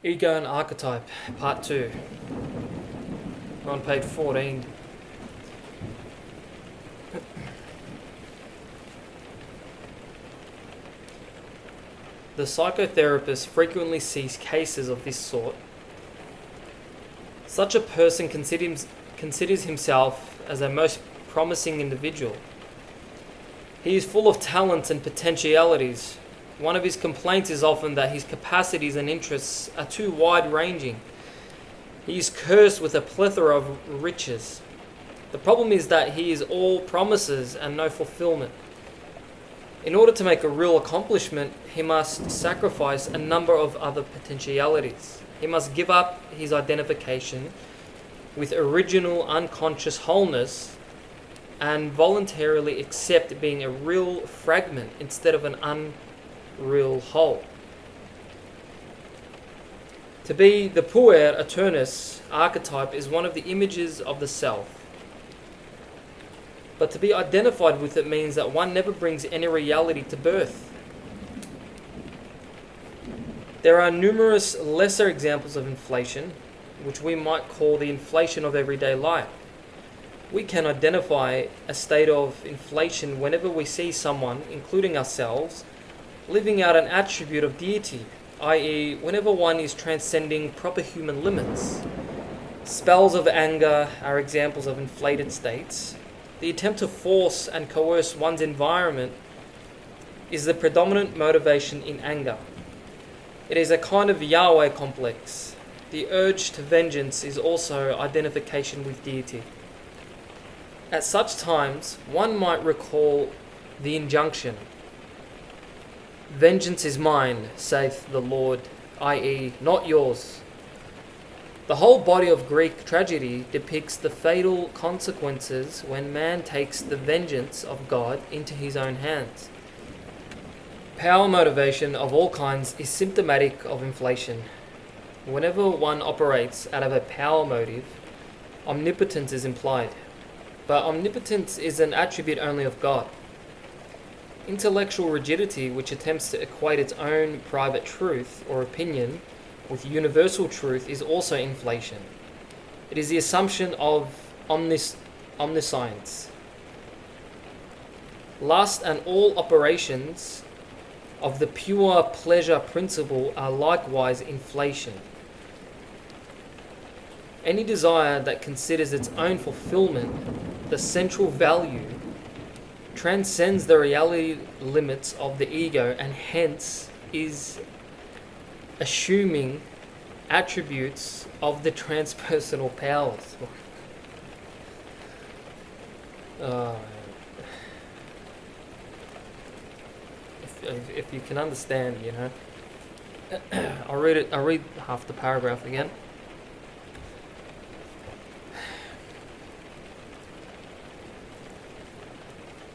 Ego and Archetype, Part 2. We're on page 14. The psychotherapist frequently sees cases of this sort. Such a person considers himself as a most promising individual. He is full of talents and potentialities. One of his complaints is often that his capacities and interests are too wide-ranging. He is cursed with a plethora of riches. The problem is that he is all promises and no fulfillment. In order to make a real accomplishment, he must sacrifice a number of other potentialities. He must give up his identification with original unconscious wholeness and voluntarily accept being a real fragment instead of an unreal whole. To be the puer aeternus archetype is one of the images of the self. But to be identified with it means that one never brings any reality to birth. There are numerous lesser examples of inflation, which we might call the inflation of everyday life. We can identify a state of inflation whenever we see someone, including ourselves, living out an attribute of deity, i.e., whenever one is transcending proper human limits. Spells of anger are examples of inflated states. The attempt to force and coerce one's environment is the predominant motivation in anger. It is a kind of Yahweh complex. The urge to vengeance is also identification with deity. At such times, one might recall the injunction, "Vengeance is mine, saith the Lord," i.e., not yours. The whole body of Greek tragedy depicts the fatal consequences when man takes the vengeance of God into his own hands. Power motivation of all kinds is symptomatic of inflation. Whenever one operates out of a power motive, omnipotence is implied. But omnipotence is an attribute only of God. Intellectual rigidity, which attempts to equate its own private truth or opinion with universal truth, is also inflation. It is the assumption of omniscience. Lust and all operations of the pure pleasure principle are likewise inflation. Any desire that considers its own fulfillment the central value transcends the reality limits of the ego and hence is assuming attributes of the transpersonal powers. If you can understand, I'll read half the paragraph again.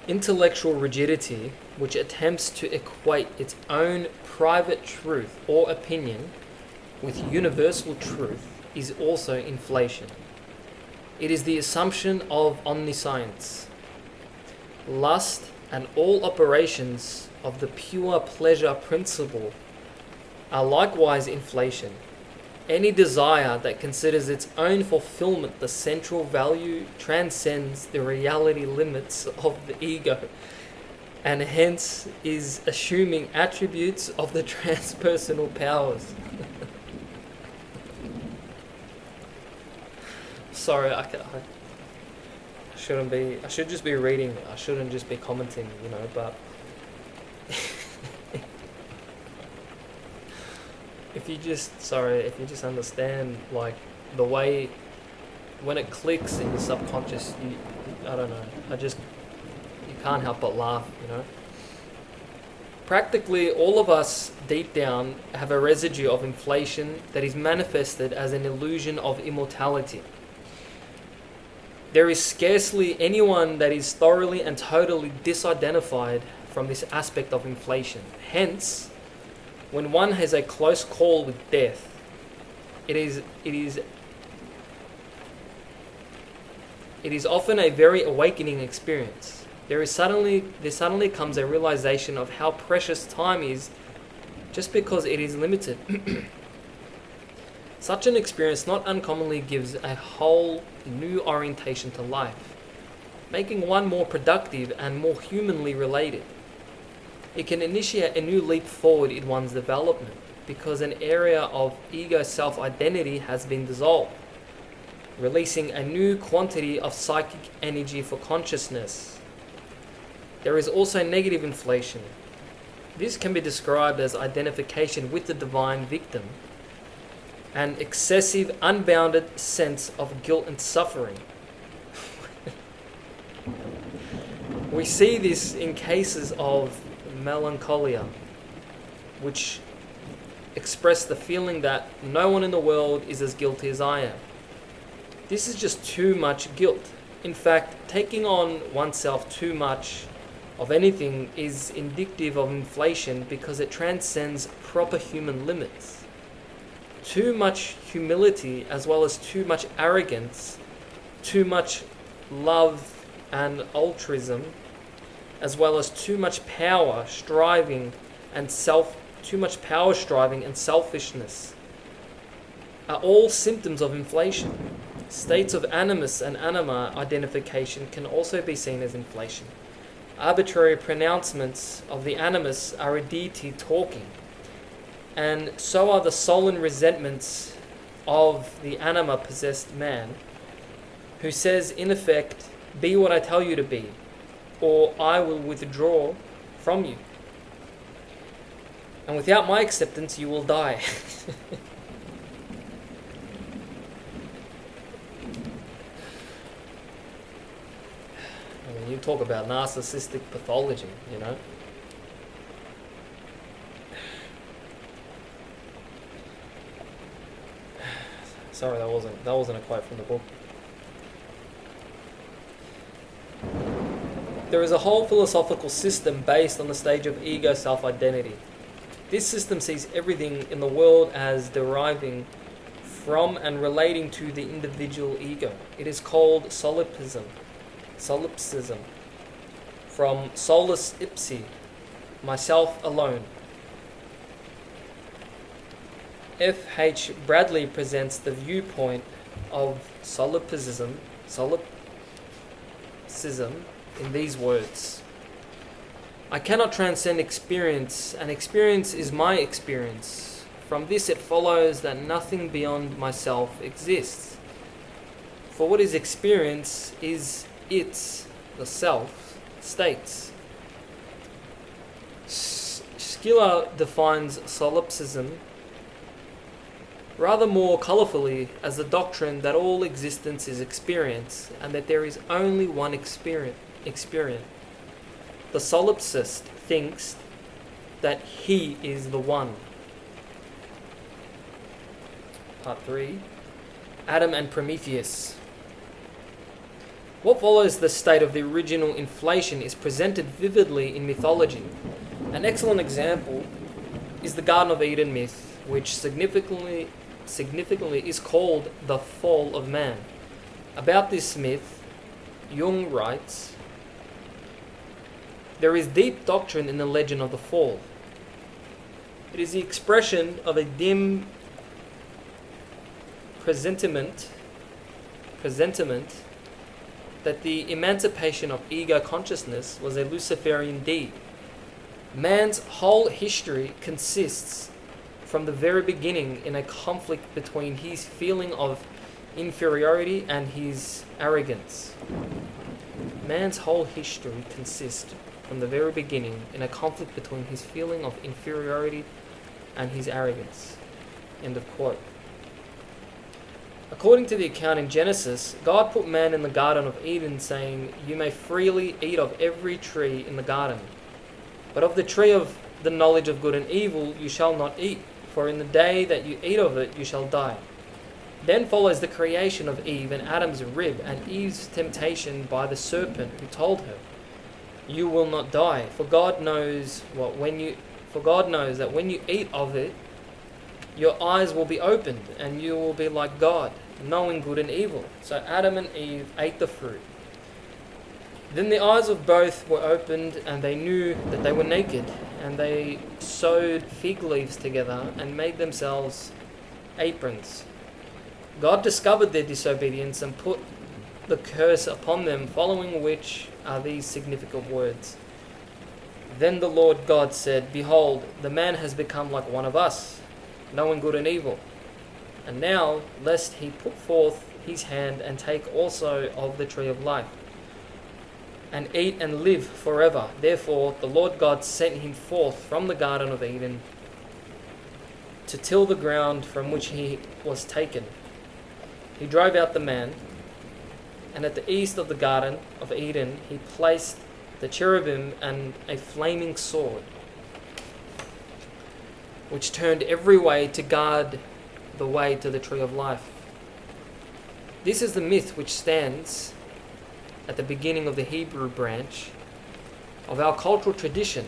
Intellectual rigidity, which attempts to equate its own private truth or opinion with universal truth, is also inflation. It is the assumption of omniscience. Lust and all operations of the pure pleasure principle are likewise inflation. Any desire that considers its own fulfillment the central value transcends the reality limits of the ego and hence is assuming attributes of the transpersonal powers. Sorry, I should just be reading. I shouldn't just be commenting, but if you just understand, like, the way when it clicks in your subconscious, I don't know, you can't help but laugh, Practically all of us deep down have a residue of inflation that is manifested as an illusion of immortality. There is scarcely anyone that is thoroughly and totally disidentified from this aspect of inflation. Hence, when one has a close call with death, it is often a very awakening experience. There suddenly comes a realization of how precious time is just because it is limited. Such an experience not uncommonly gives a whole new orientation to life, making one more productive and more humanly related. It can initiate a new leap forward in one's development because an area of ego self-identity has been dissolved, releasing a new quantity of psychic energy for consciousness. There is also negative inflation. This can be described as identification with the divine victim, an excessive, unbounded sense of guilt and suffering. We see this in cases of melancholia, which express the feeling that no one in the world is as guilty as I am. This is just too much guilt. In fact, taking on oneself too much of anything is indicative of inflation because it transcends proper human limits. Too much humility as well as too much arrogance, too much love and altruism, as well as too much power striving and selfishness are all symptoms of inflation. States of animus and anima identification can also be seen as inflation. Arbitrary pronouncements of the animus are a deity talking, and so are the sullen resentments of the anima-possessed man, who says, in effect, "Be what I tell you to be, or I will withdraw from you. And without my acceptance, you will die." I mean, you talk about narcissistic pathology, you know. Sorry, that wasn't a quote from the book. There is a whole philosophical system based on the stage of ego self-identity. This system sees everything in the world as deriving from and relating to the individual ego. It is called solipsism, from solus ipsi, myself alone. F.H. Bradley presents the viewpoint of solipsism in these words: I cannot transcend experience, and experience is my experience. From this it follows that nothing beyond myself exists. For what is experience is the self, states. Schiller defines solipsism rather more colourfully as the doctrine that all existence is experience, and that there is only one experience. The solipsist thinks that he is the one. Part 3. Adam and Prometheus. What follows the state of the original inflation is presented vividly in mythology. An excellent example is the Garden of Eden myth, which significantly is called the fall of man. About this myth, Jung writes, there is deep doctrine in the legend of the fall. It is the expression of a dim presentiment that the emancipation of ego consciousness was a Luciferian deed. Man's whole history consists from the very beginning in a conflict between his feeling of inferiority and his arrogance. Man's whole history consists from the very beginning in a conflict between his feeling of inferiority and his arrogance. End of quote. According to the account in Genesis, God put man in the Garden of Eden, saying, "You may freely eat of every tree in the garden, but of the tree of the knowledge of good and evil you shall not eat, for in the day that you eat of it you shall die." Then follows the creation of Eve and Adam's rib, and Eve's temptation by the serpent, who told her, "You will not die, for God knows that when you eat of it, your eyes will be opened, and you will be like God, knowing good and evil." So Adam and Eve ate the fruit. Then the eyes of both were opened, and they knew that they were naked, and they sewed fig leaves together and made themselves aprons. God discovered their disobedience and put the curse upon them, following which are these significant words. Then the Lord God said, Behold, the man has become like one of us, knowing good and evil. And now, lest he put forth his hand and take also of the tree of life, and eat and live forever. Therefore the Lord God sent him forth from the Garden of Eden to till the ground from which he was taken. He drove out the man, and at the east of the Garden of Eden he placed the cherubim and a flaming sword, which turned every way to guard the way to the tree of life. This is the myth which stands at the beginning of the Hebrew branch of our cultural tradition,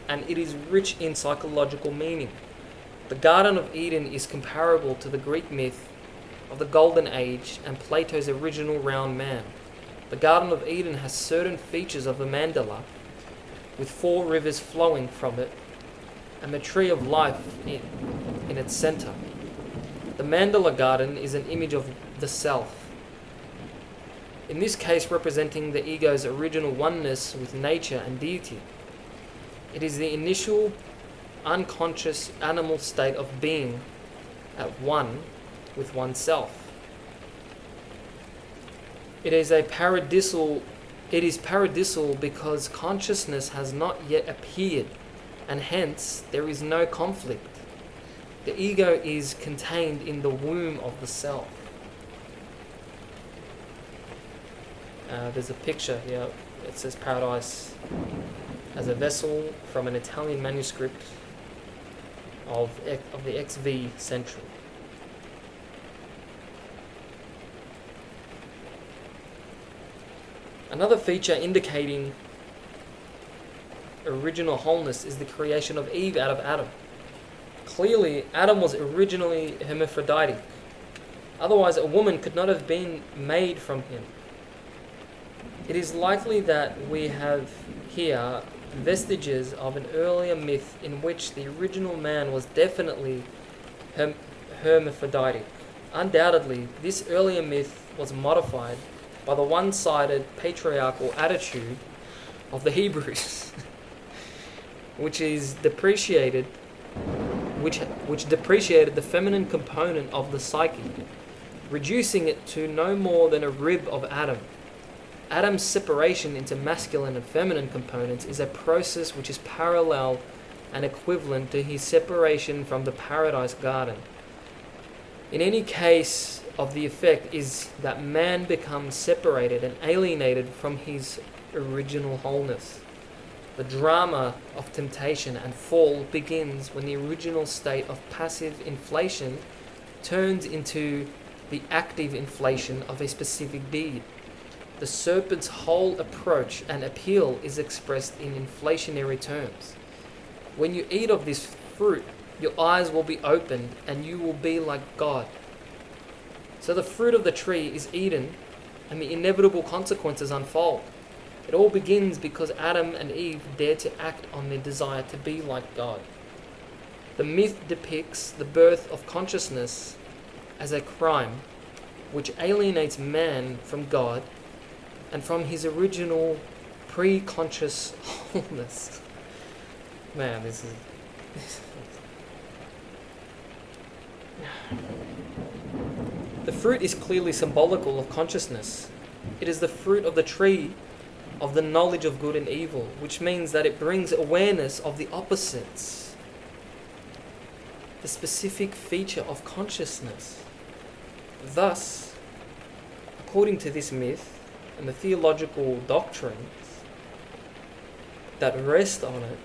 and it is rich in psychological meaning. The Garden of Eden is comparable to the Greek myth of the Golden Age and Plato's original round man. The Garden of Eden has certain features of the mandala, with 4 rivers flowing from it, and the tree of life in its center. The mandala garden is an image of the self, in this case representing the ego's original oneness with nature and deity. It is the initial unconscious animal state of being at one with oneself. It is paradisal because consciousness has not yet appeared, and hence there is no conflict. The ego is contained in the womb of the self. There's a picture here. It says paradise as a vessel from an Italian manuscript of the XV century. Another feature indicating original wholeness is the creation of Eve out of Adam. Clearly, Adam was originally hermaphroditic. Otherwise, a woman could not have been made from him. It is likely that we have here vestiges of an earlier myth in which the original man was definitely hermaphroditic. Undoubtedly, this earlier myth was modified by the one-sided patriarchal attitude of the Hebrews, which depreciated the feminine component of the psyche, reducing it to no more than a rib of Adam. Adam's separation into masculine and feminine components is a process which is parallel and equivalent to his separation from the paradise garden. In any case of the effect is that man becomes separated and alienated from his original wholeness. The drama of temptation and fall begins when the original state of passive inflation turns into the active inflation of a specific deed. The serpent's whole approach and appeal is expressed in inflationary terms. When you eat of this fruit, your eyes will be opened and you will be like God. So the fruit of the tree is eaten and the inevitable consequences unfold. It all begins because Adam and Eve dared to act on their desire to be like God. The myth depicts the birth of consciousness as a crime which alienates man from God and from his original pre-conscious wholeness. Man, this is... The fruit is clearly symbolical of consciousness. It is the fruit of the tree of the knowledge of good and evil, which means that it brings awareness of the opposites, the specific feature of consciousness. Thus, according to this myth, and the theological doctrines that rest on it,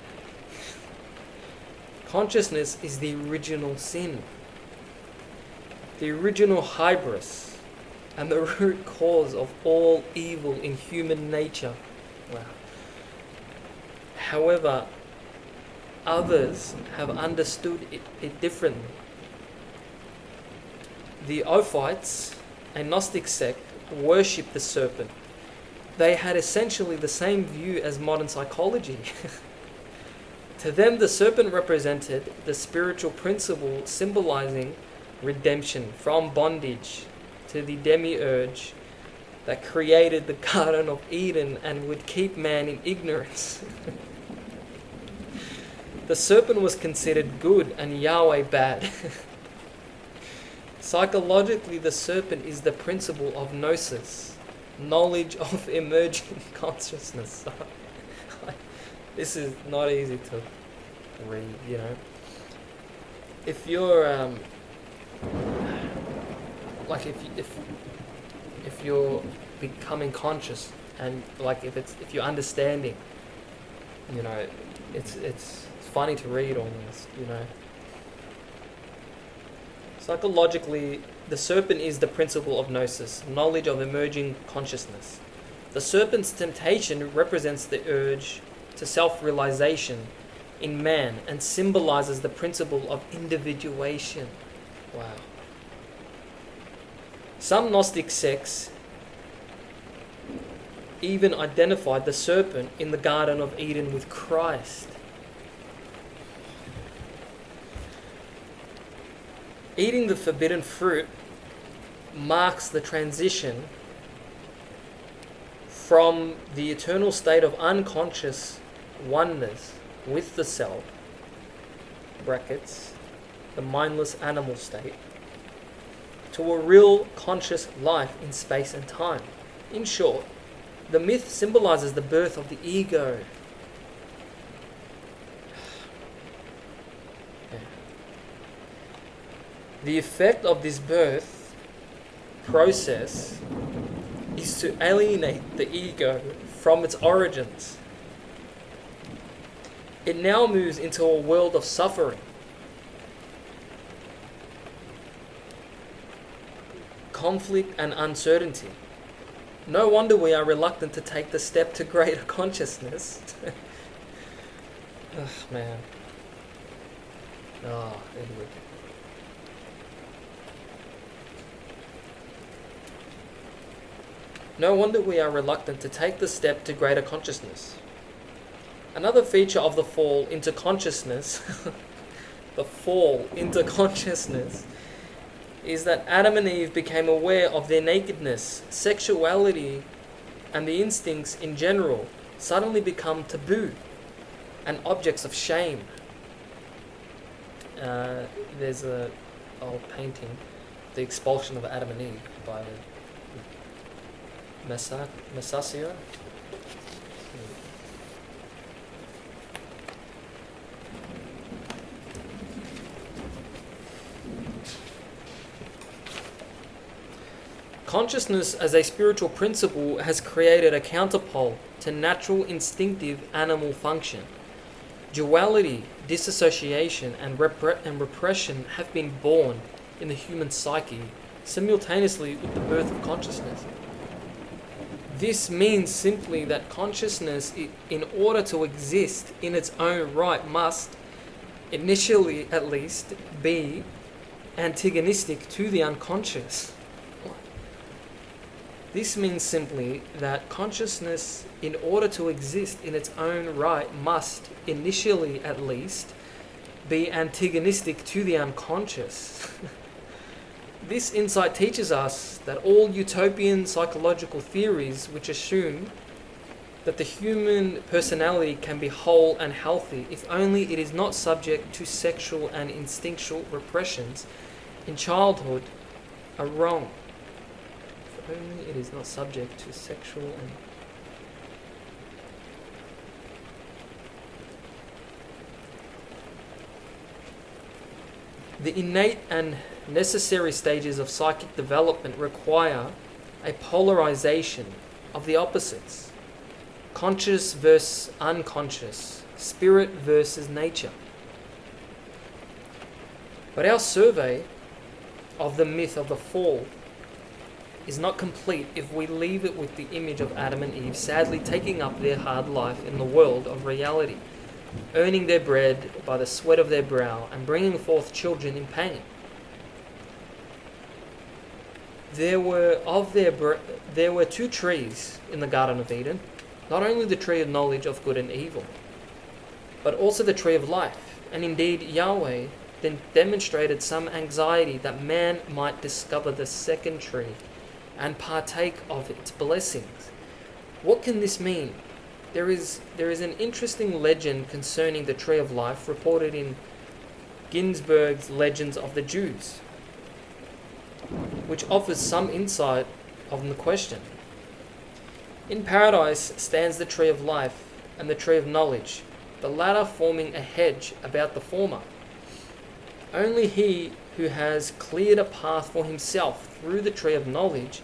consciousness is the original sin, the original hybris, and the root cause of all evil in human nature. Wow. However, others have understood it differently. The Ophites, a Gnostic sect, worshipped the serpent. They had essentially the same view as modern psychology. To them, the serpent represented the spiritual principle symbolizing redemption from bondage to the demiurge that created the Garden of Eden and would keep man in ignorance. The serpent was considered good and Yahweh bad. Psychologically, the serpent is the principle of gnosis, knowledge of emerging consciousness. This is not easy to read, you know. If you're like if you're becoming conscious, and like if you're understanding, you know, it's funny to read almost, you know. Psychologically, the serpent is the principle of gnosis, knowledge of emerging consciousness. The serpent's temptation represents the urge to self-realization in man and symbolizes the principle of individuation. Wow. Some Gnostic sects even identified the serpent in the Garden of Eden with Christ. Eating the forbidden fruit marks the transition from the eternal state of unconscious oneness with the self, brackets, the mindless animal state, to a real conscious life in space and time. In short, the myth symbolizes the birth of the ego. The effect of this birth process is to alienate the ego from its origins. It now moves into a world of suffering, conflict and uncertainty. No wonder we are reluctant to take the step to greater consciousness. Ugh, man. Edward. No wonder we are reluctant to take the step to greater consciousness. Another feature of the fall into consciousness, is that Adam and Eve became aware of their nakedness. Sexuality and the instincts in general suddenly become taboo and objects of shame. There's an old painting, The Expulsion of Adam and Eve by Masaccio. Consciousness as a spiritual principle has created a counterpole to natural instinctive animal function. Duality, disassociation, and repression have been born in the human psyche simultaneously with the birth of consciousness. This means simply that consciousness, in order to exist in its own right, must, initially at least, be antagonistic to the unconscious. This means simply that consciousness, in order to exist in its own right, must, initially at least, be antagonistic to the unconscious. This insight teaches us that all utopian psychological theories which assume that the human personality can be whole and healthy if only it is not subject to sexual and instinctual repressions in childhood are wrong. If only it is not subject to sexual and the innate and necessary stages of psychic development require a polarization of the opposites, conscious versus unconscious, spirit versus nature. But our survey of the myth of the fall is not complete if we leave it with the image of Adam and Eve sadly taking up their hard life in the world of reality, earning their bread by the sweat of their brow and bringing forth children in pain. There were two trees in the Garden of Eden, not only the tree of knowledge of good and evil, but also the tree of life. And indeed, Yahweh then demonstrated some anxiety that man might discover the second tree and partake of its blessings. What can this mean? There is an interesting legend concerning the tree of life reported in Ginsberg's Legends of the Jews, which offers some insight on the question. In paradise stands the tree of life and the tree of knowledge, the latter forming a hedge about the former. Only he who has cleared a path for himself through the tree of knowledge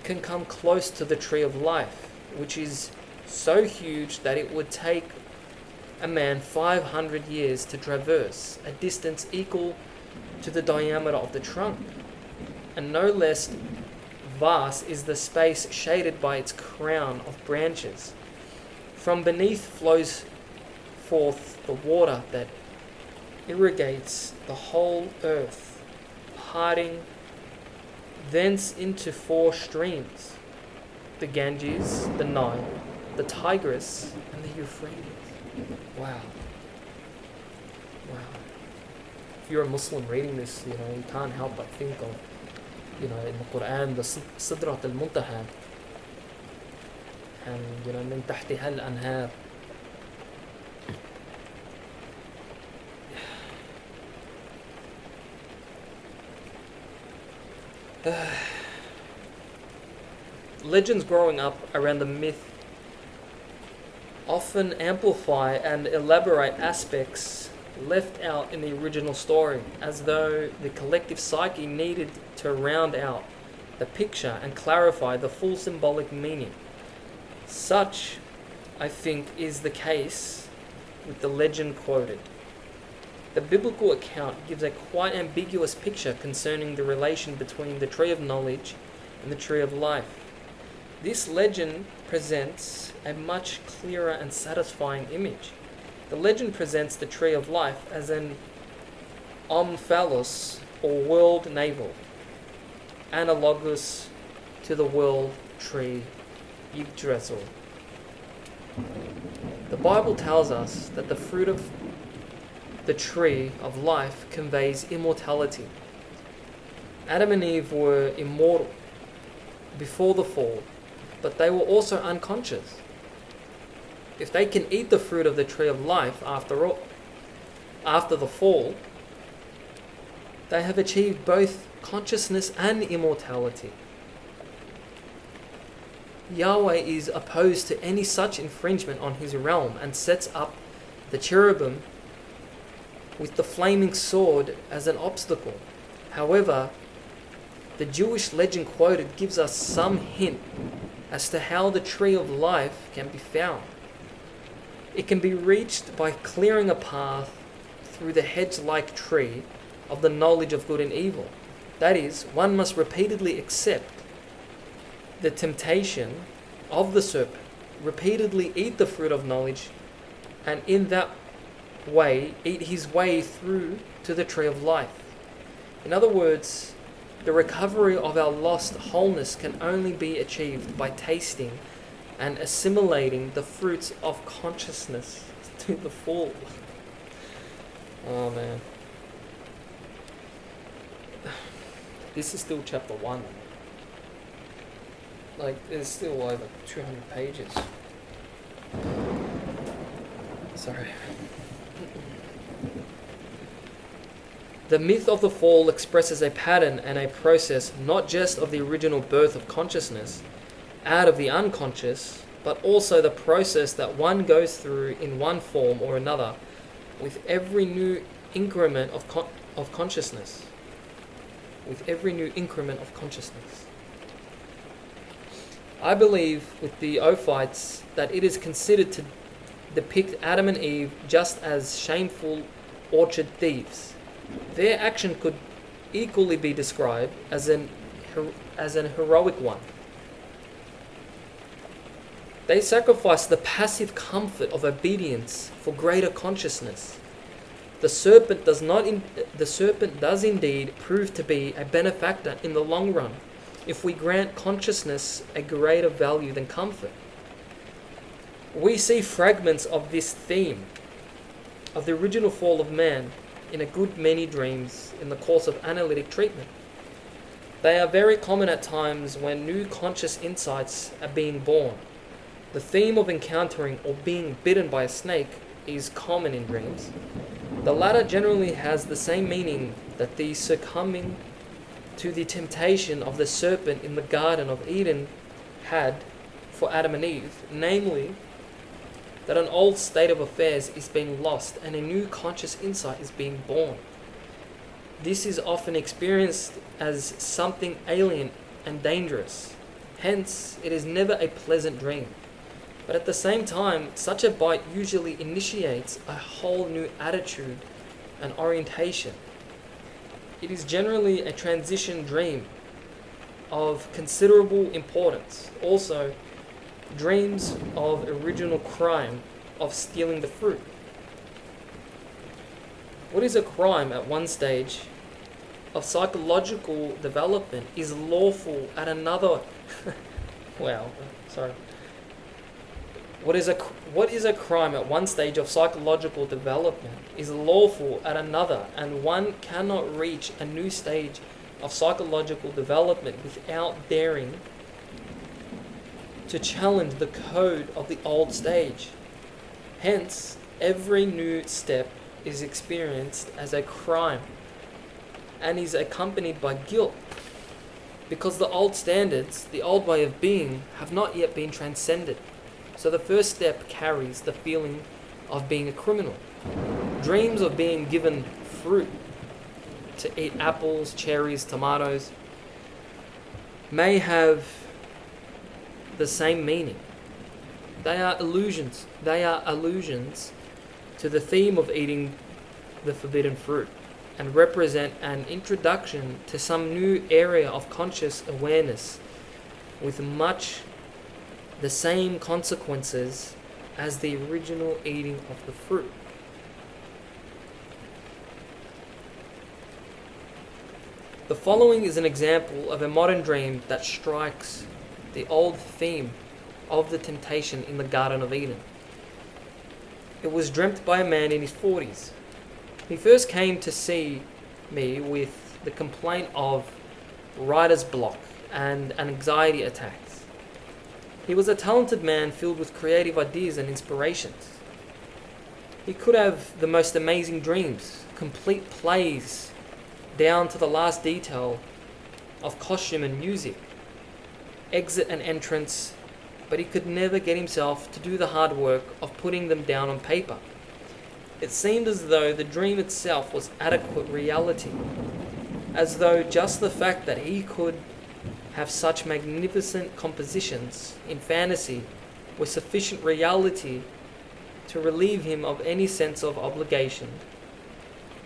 can come close to the tree of life, which is so huge that it would take a man 500 years to traverse, a distance equal to the diameter of the trunk. And no less vast is the space shaded by its crown of branches. From beneath flows forth the water that irrigates the whole earth, parting thence into 4 streams: the Ganges, the Nile, the Tigris, and the Euphrates. Wow. If you're a Muslim reading this, you can't help but think of, in the Quran, the Sidrat al-Muntaha, and, min tahtiha al-anhar. Legends growing up around the myth often amplify and elaborate aspects left out in the original story, as though the collective psyche needed to round out the picture and clarify the full symbolic meaning. Such, I think, is the case with the legend quoted. The biblical account gives a quite ambiguous picture concerning the relation between the tree of knowledge and the tree of life. This legend presents a much clearer and satisfying image. The legend presents the tree of life as an omphalos, or world navel, analogous to the world tree Yggdrasil. The Bible tells us that the fruit of the tree of life conveys immortality. Adam and Eve were immortal before the fall, but they were also unconscious. If they can eat the fruit of the tree of life after the fall, they have achieved both consciousness and immortality. Yahweh is opposed to any such infringement on his realm and sets up the cherubim with the flaming sword as an obstacle. However, the Jewish legend quoted gives us some hint as to how the tree of life can be found. It can be reached by clearing a path through the hedge-like tree of the knowledge of good and evil. That is, one must repeatedly accept the temptation of the serpent, repeatedly eat the fruit of knowledge, and in that way eat his way through to the tree of life. In other words, the recovery of our lost wholeness can only be achieved by tasting and assimilating the fruits of consciousness to the full. Oh man. This is still chapter 1. There's still over 200 pages. Sorry. The myth of the fall expresses a pattern and a process not just of the original birth of consciousness out of the unconscious, but also the process that one goes through in one form or another with every new increment of consciousness. With every new increment of consciousness. I believe with the Ophites that it is considered to depict Adam and Eve just as shameful orchard thieves. Their action could equally be described as an heroic one. They sacrificed the passive comfort of obedience for greater consciousness. The serpent does indeed prove to be a benefactor in the long run, if we grant consciousness a greater value than comfort. We see fragments of this theme of the original fall of man in a good many dreams in the course of analytic treatment. They are very common at times when new conscious insights are being born. The theme of encountering or being bitten by a snake is common in dreams. The latter generally has the same meaning that the succumbing to the temptation of the serpent in the Garden of Eden had for Adam and Eve, namely, that an old state of affairs is being lost and a new conscious insight is being born. This is often experienced as something alien and dangerous. Hence, it is never a pleasant dream. But at the same time, such a bite usually initiates a whole new attitude and orientation. It is generally a transition dream of considerable importance. Also, dreams of original crime of stealing the fruit. What is a crime at one stage of psychological development is lawful at another. What is a crime at one stage of psychological development is lawful at another, and one cannot reach a new stage of psychological development without daring to challenge the code of the old stage. Hence, every new step is experienced as a crime and is accompanied by guilt, because the old standards, the old way of being, have not yet been transcended. So the first step carries the feeling of being a criminal. Dreams of being given fruit, to eat apples, cherries, tomatoes, may have the same meaning. They are illusions. They are allusions to the theme of eating the forbidden fruit, and represent an introduction to some new area of conscious awareness with much the same consequences as the original eating of the fruit. The following is an example of a modern dream that strikes the old theme of the temptation in the Garden of Eden. It was dreamt by a man in his 40s. He first came to see me with the complaint of writer's block and anxiety attacks. He was a talented man filled with creative ideas and inspirations. He could have the most amazing dreams, complete plays, down to the last detail of costume and music, exit and entrance, but he could never get himself to do the hard work of putting them down on paper. It seemed as though the dream itself was adequate reality, as though just the fact that he could have such magnificent compositions in fantasy was sufficient reality to relieve him of any sense of obligation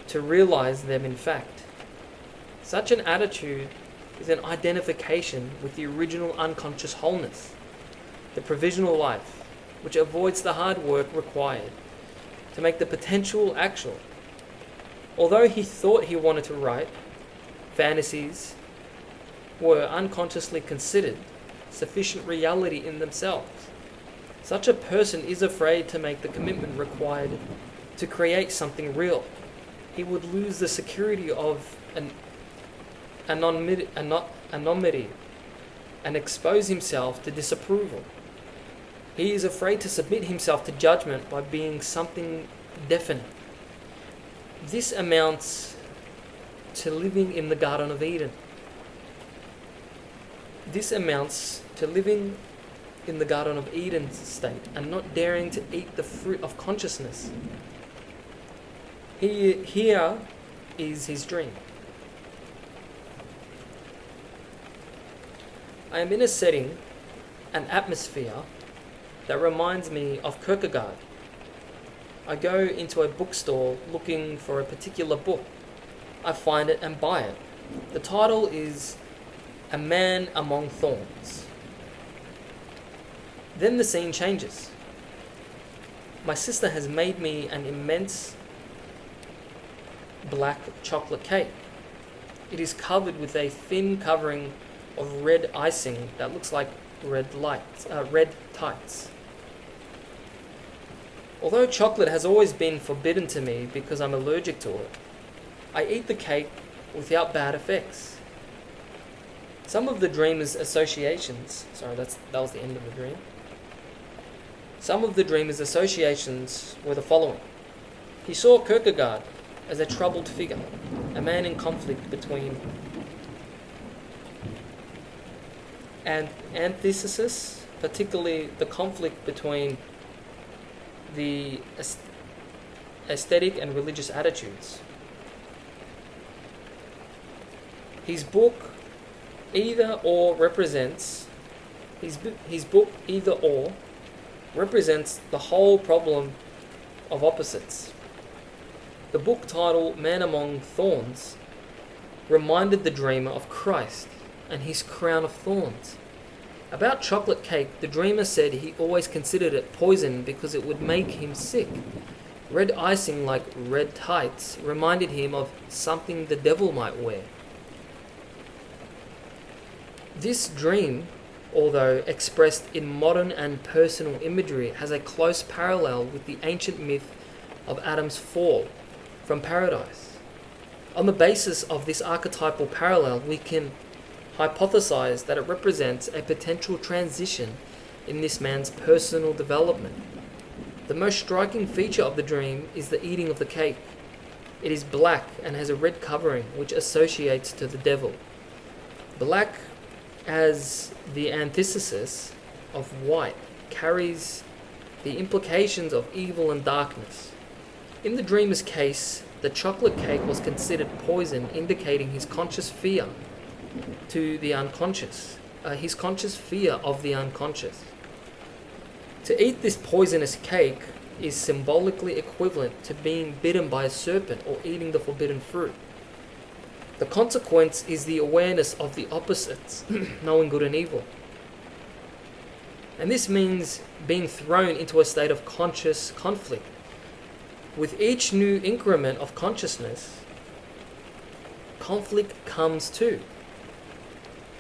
to realize them in fact. Such an attitude is an identification with the original unconscious wholeness, the provisional life, which avoids the hard work required to make the potential actual. Although he thought he wanted to write, fantasies were unconsciously considered sufficient reality in themselves. Such a person is afraid to make the commitment required to create something real. He would lose the security of anonymity and expose himself to disapproval. He is afraid to submit himself to judgment by being something definite. This amounts to living in the Garden of Eden. This amounts to living in the Garden of Eden state and not daring to eat the fruit of consciousness. Here is his dream. I am in a setting, an atmosphere that reminds me of Kierkegaard. I go into a bookstore looking for a particular book. I find it and buy it. The title is A Man Among Thorns. Then the scene changes. My sister has made me an immense black chocolate cake. It is covered with a thin covering of red icing that looks like red tights. Although chocolate has always been forbidden to me because I'm allergic to it, I eat the cake without bad effects. Some of the dreamer's associations, that was the end of the dream. Some of the dreamer's associations were the following. He saw Kierkegaard as a troubled figure, a man in conflict between antithesis, particularly the conflict between the aesthetic and religious attitudes. His book either or represents the whole problem of opposites. The book title Man Among Thorns reminded the dreamer of Christ and his crown of thorns. About chocolate cake, the dreamer said he always considered it poison because it would make him sick. Red icing like red tights reminded him of something the devil might wear. This dream, although expressed in modern and personal imagery, has a close parallel with the ancient myth of Adam's fall from paradise. On the basis of this archetypal parallel, we can hypothesize that it represents a potential transition in this man's personal development. The most striking feature of the dream is the eating of the cake. It is black and has a red covering, which associates to the devil. Black, as the antithesis of white, carries the implications of evil and darkness. In the dreamer's case, the chocolate cake was considered poison, indicating his conscious fear to the unconscious, his conscious fear of the unconscious. To eat this poisonous cake is symbolically equivalent to being bitten by a serpent or eating the forbidden fruit. The consequence is the awareness of the opposites, knowing good and evil. And this means being thrown into a state of conscious conflict. With each new increment of consciousness, conflict comes too.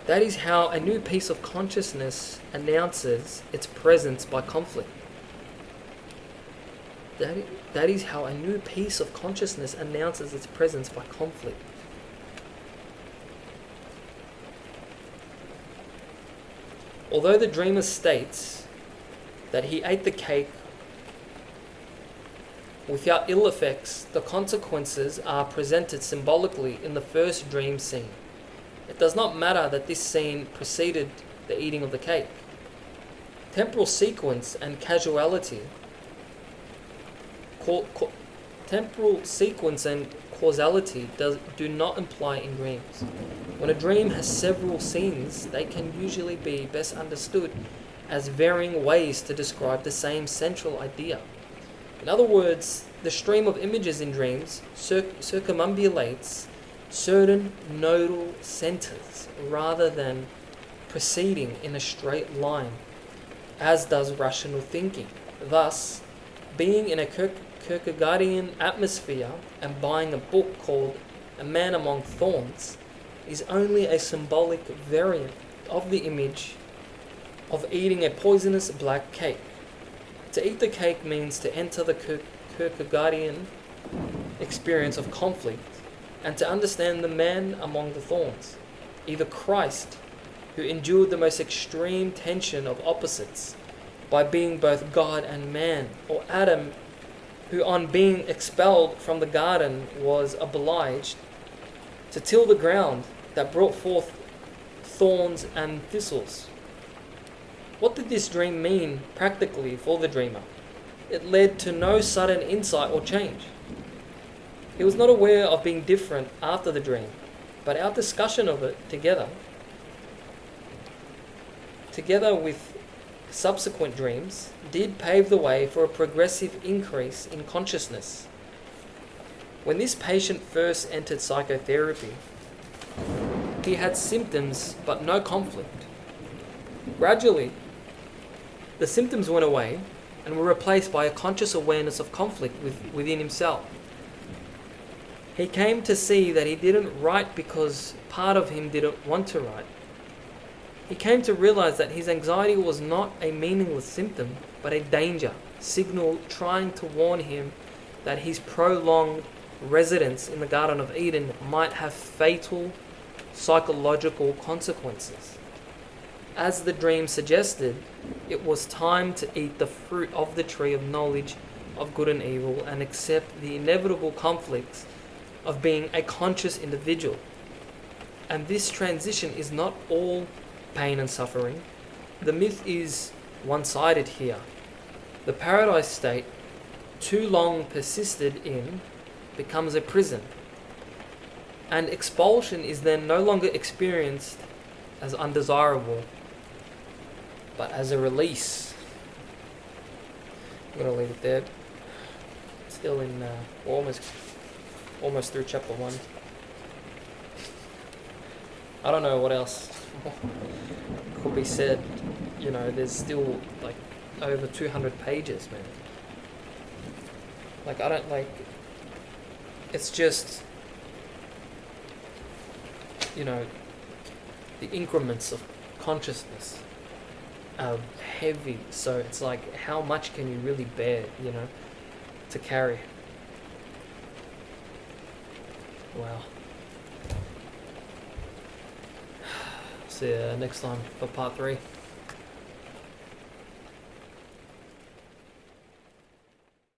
That is how a new piece of consciousness announces its presence by conflict. That is how a new piece of consciousness announces its presence by conflict. Although the dreamer states that he ate the cake without ill effects, the consequences are presented symbolically in the first dream scene. It does not matter that this scene preceded the eating of the cake. Temporal sequence and causality do not imply in dreams. When a dream has several scenes, they can usually be best understood as varying ways to describe the same central idea. In other words, the stream of images in dreams circumambulates certain nodal centers rather than proceeding in a straight line, as does rational thinking. Thus, being in a Kierkegaardian atmosphere and buying a book called A Man Among Thorns is only a symbolic variant of the image of eating a poisonous black cake. To eat the cake means to enter the Kierkegaardian experience of conflict and to understand the man among the thorns, either Christ, who endured the most extreme tension of opposites by being both God and man, or Adam, who on being expelled from the garden was obliged to till the ground that brought forth thorns and thistles. What did this dream mean practically for the dreamer? It led to no sudden insight or change. He was not aware of being different after the dream, but our discussion of it together with subsequent dreams, did pave the way for a progressive increase in consciousness. When this patient first entered psychotherapy, he had symptoms but no conflict. Gradually, the symptoms went away and were replaced by a conscious awareness of conflict within himself. He came to see that he didn't write because part of him didn't want to write. He came to realize that his anxiety was not a meaningless symptom, but a danger signal trying to warn him that his prolonged residence in the Garden of Eden might have fatal psychological consequences. As the dream suggested, it was time to eat the fruit of the tree of knowledge of good and evil and accept the inevitable conflicts of being a conscious individual. And this transition is not all pain and suffering. The myth is one-sided here. The paradise state, too long persisted in, becomes a prison. And expulsion is then no longer experienced as undesirable, but as a release. I'm going to leave it there. Still in, almost through chapter 1. I don't know what else could be said. You know, there's still like over 200 pages, man. Like, I don't like, it's just, you know, the increments of consciousness are heavy. So it's like, how much can you really bear, you know, to carry? Wow. See you next time for part 3.